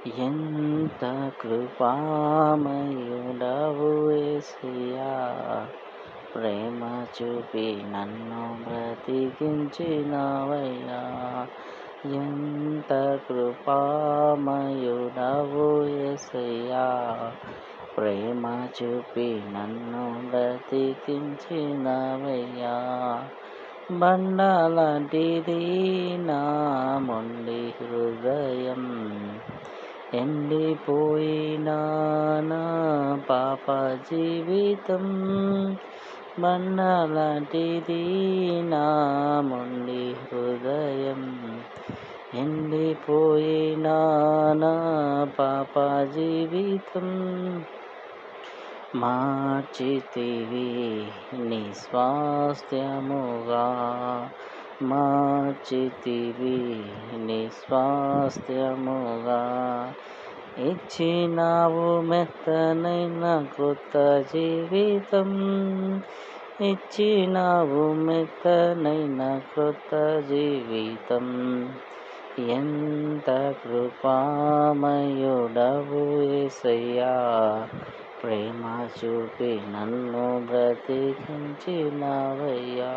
ఎంత కృపామయుడవు యేసయ్యా, ప్రేమ చూపి నన్ను బ్రతికించినవయ్యా. ఎంత కృపామయుడవు యేసయ్యా, ప్రేమ చూపి నన్ను బ్రతికించినవయ్యా. బండలాంటిది నా మొండి హృదయం, ఎండిపోయినా నా పాప జీవితం. బండలాంటిది నా మొండి హృదయం, ఎండిపోయినా నా పాప జీవితం. మార్చితివి నీ స్వాస్థ్యముగా, మార్చితివి నీ స్వాస్థ్యముగా. ఇచ్చినావు మెత్తనైన కొత్త జీవితం, ఇచ్చినావు మెత్తనైన కొత్త జీవితం. ఎంత కృపామయుడవు యేసయ్యా, ప్రేమ చూపి నన్ను బ్రతికించినవయ్యా.